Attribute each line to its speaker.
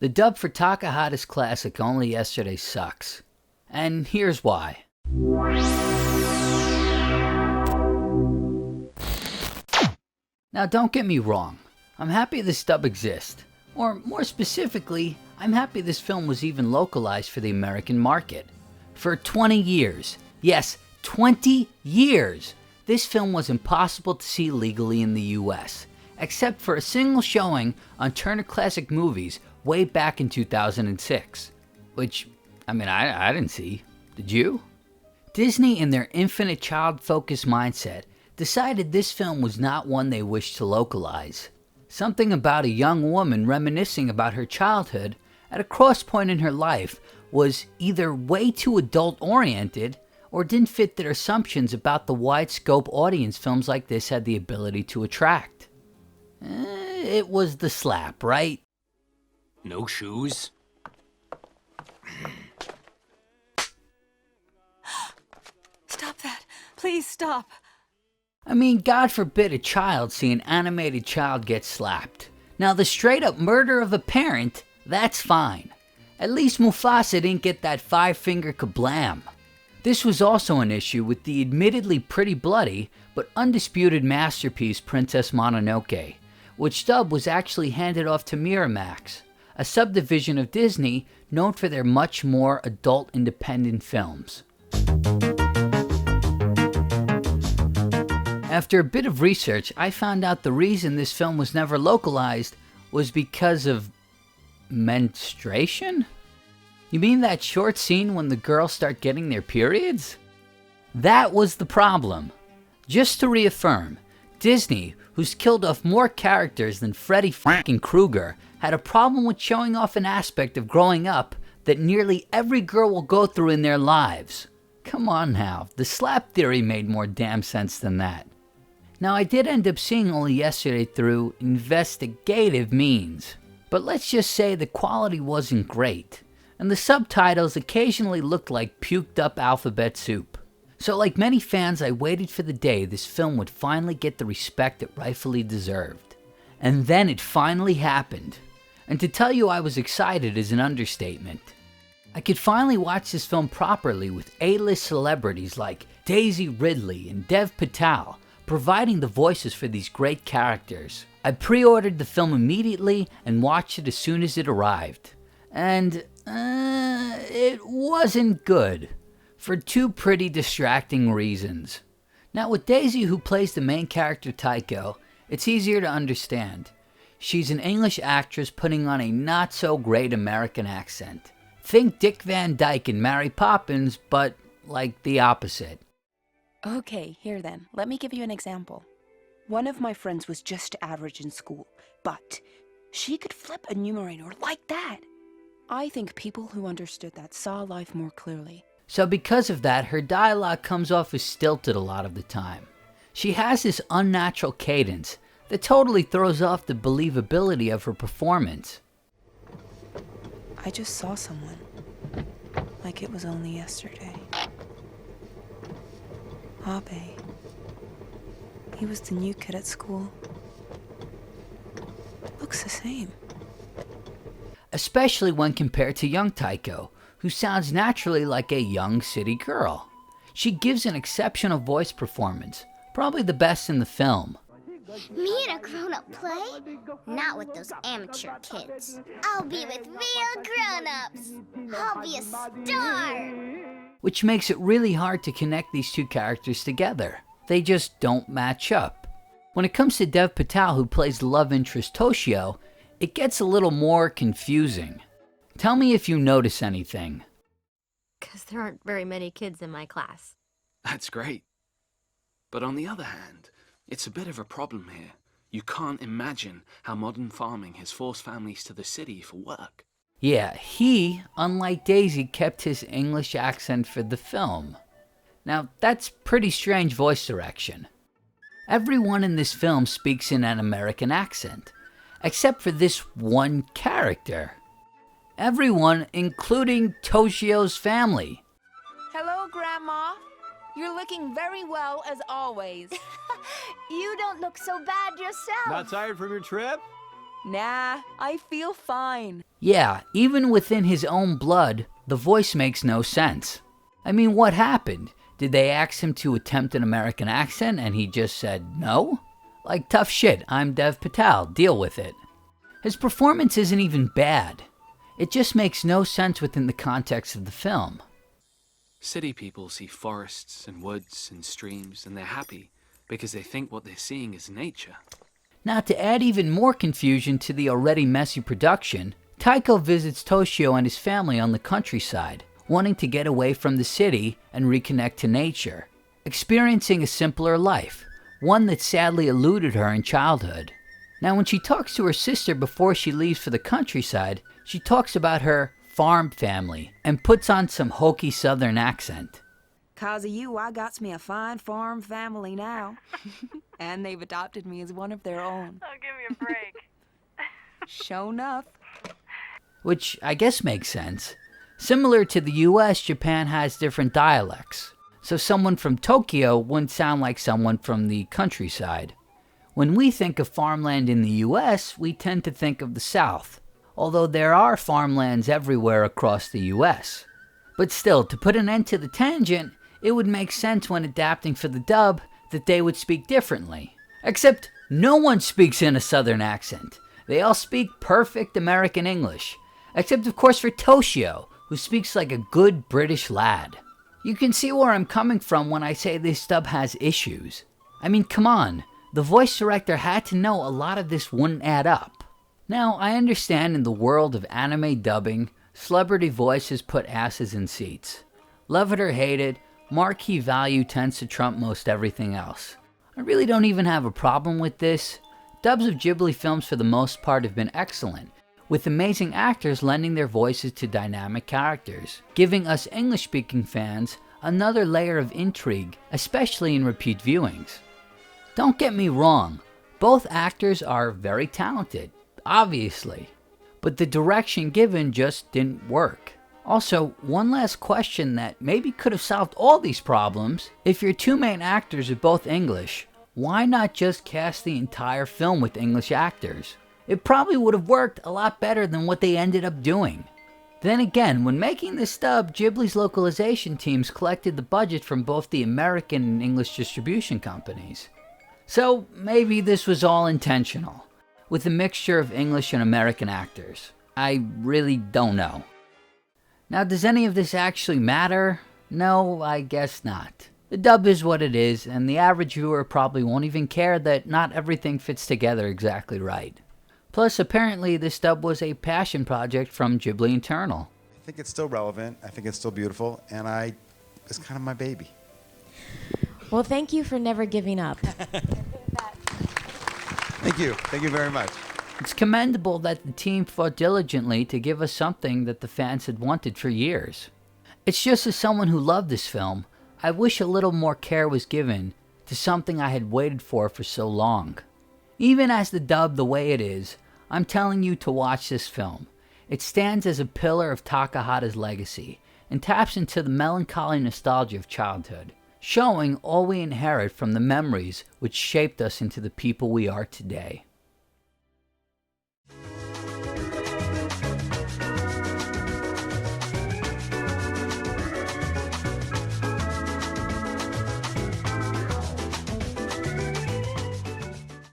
Speaker 1: The dub for Takahata's classic Only Yesterday sucks. And here's why. Now don't get me wrong, I'm happy this dub exists. Or more specifically, I'm happy this film was even localized for the American market. For 20 years, yes, 20 years, this film was impossible to see legally in the US, except for a single showing on Turner Classic Movies way back in 2006. Which, I didn't see. Did you? Disney, in their infinite child-focused mindset, decided this film was not one they wished to localize. Something about a young woman reminiscing about her childhood at a cross point in her life was either way too adult-oriented or didn't fit their assumptions about the wide-scope audience films like this had the ability to attract. It was the slap, right?
Speaker 2: No shoes?
Speaker 3: Stop that. Please stop.
Speaker 1: God forbid a child see an animated child get slapped. Now the straight up murder of a parent, that's fine. At least Mufasa didn't get that 5-finger kablam. This was also an issue with the admittedly pretty bloody, but undisputed masterpiece Princess Mononoke, which dub was actually handed off to Miramax, a subdivision of Disney known for their much more adult independent films. After a bit of research, I found out the reason this film was never localized was because of menstruation? You mean that short scene when the girls start getting their periods? That was the problem. Just to reaffirm, Disney, who's killed off more characters than Freddy fucking Krueger, had a problem with showing off an aspect of growing up that nearly every girl will go through in their lives. Come on now, the slap theory made more damn sense than that. Now I did end up seeing Only Yesterday through investigative means, but let's just say the quality wasn't great, and the subtitles occasionally looked like puked up alphabet soup. So like many fans, I waited for the day this film would finally get the respect it rightfully deserved. And then it finally happened. And to tell you I was excited is an understatement. I could finally watch this film properly with A-list celebrities like Daisy Ridley and Dev Patel providing the voices for these great characters. I pre-ordered the film immediately and watched it as soon as it arrived. And, it wasn't good. For two pretty distracting reasons. Now with Daisy, who plays the main character Tycho, it's easier to understand. She's an English actress putting on a not-so-great American accent. Think Dick Van Dyke in Mary Poppins, but like the opposite.
Speaker 3: Okay, here then. Let me give you an example. One of my friends was just average in school, but she could flip a numerator like that. I think people who understood that saw life more clearly.
Speaker 1: So because of that, her dialogue comes off as stilted a lot of the time. She has this unnatural cadence that totally throws off the believability of her performance.
Speaker 3: I just saw someone, like it was only yesterday. Abe. He was the new kid at school. Looks the same.
Speaker 1: Especially when compared to young Tycho, who sounds naturally like a young city girl. She gives an exceptional voice performance, probably the best in the film.
Speaker 4: Me and a grown-up play? Not with those amateur kids. I'll be with real grown-ups. I'll be a star.
Speaker 1: Which makes it really hard to connect these two characters together. They just don't match up. When it comes to Dev Patel, who plays the love interest Toshio, it gets a little more confusing. Tell me if you notice anything.
Speaker 5: 'Cause there aren't very many kids in my class.
Speaker 2: That's great. But on the other hand, it's a bit of a problem here. You can't imagine how modern farming has forced families to the city for work.
Speaker 1: Yeah, he, unlike Daisy, kept his English accent for the film. Now, that's pretty strange voice direction. Everyone in this film speaks in an American accent, except for this one character. Everyone, including Toshio's family.
Speaker 6: Hello, Grandma. You're looking very well as always.
Speaker 4: You don't look so bad yourself.
Speaker 7: Not tired from your trip?
Speaker 3: Nah, I feel fine.
Speaker 1: Yeah, even within his own blood, the voice makes no sense. I mean, what happened? Did they ask him to attempt an American accent and he just said no? Like, tough shit, I'm Dev Patel, deal with it. His performance isn't even bad. It just makes no sense within the context of the film.
Speaker 2: City people see forests and woods and streams, and they're happy because they think what they're seeing is nature.
Speaker 1: Now, to add even more confusion to the already messy production, Taiko visits Toshio and his family on the countryside, wanting to get away from the city and reconnect to nature, experiencing a simpler life, one that sadly eluded her in childhood. Now, when she talks to her sister before she leaves for the countryside, she talks about her farm family and puts on some hokey southern accent.
Speaker 3: 'Cause of you, I got me a fine farm family now. And they've adopted me as one of their own.
Speaker 7: Oh, give me a break.
Speaker 3: Sure enough.
Speaker 1: Which I guess makes sense. Similar to the US, Japan has different dialects, so someone from Tokyo wouldn't sound like someone from the countryside. When we think of farmland in the US, we tend to think of the South, although there are farmlands everywhere across the US. But still, to put an end to the tangent, it would make sense when adapting for the dub that they would speak differently. Except no one speaks in a southern accent. They all speak perfect American English. Except of course for Toshio, who speaks like a good British lad. You can see where I'm coming from when I say this dub has issues. I mean, come on, the voice director had to know a lot of this wouldn't add up. Now, I understand in the world of anime dubbing, celebrity voices put asses in seats. Love it or hate it, marquee value tends to trump most everything else. I really don't even have a problem with this. Dubs of Ghibli films for the most part have been excellent, with amazing actors lending their voices to dynamic characters, giving us English-speaking fans another layer of intrigue, especially in repeat viewings. Don't get me wrong, both actors are very talented, obviously, but the direction given just didn't work. Also, one last question that maybe could have solved all these problems: if your two main actors are both English, why not just cast the entire film with English actors? It probably would have worked a lot better than what they ended up doing. Then again, when making this dub, Ghibli's localization teams collected the budget from both the American and English distribution companies. So maybe this was all intentional, with a mixture of English and American actors. I really don't know. Now, does any of this actually matter? No, I guess not. The dub is what it is, and the average viewer probably won't even care that not everything fits together exactly right. Plus, apparently this dub was a passion project from Ghibli Internal.
Speaker 8: I think it's still relevant, I think it's still beautiful, and it's kind of my baby.
Speaker 9: Well, thank you for never giving up.
Speaker 8: Thank you very much.
Speaker 1: It's commendable that the team fought diligently to give us something that the fans had wanted for years. It's just as someone who loved this film, I wish a little more care was given to something I had waited for so long. Even as the dub the way it is, I'm telling you to watch this film. It stands as a pillar of Takahata's legacy and taps into the melancholy nostalgia of childhood, showing all we inherit from the memories which shaped us into the people we are today.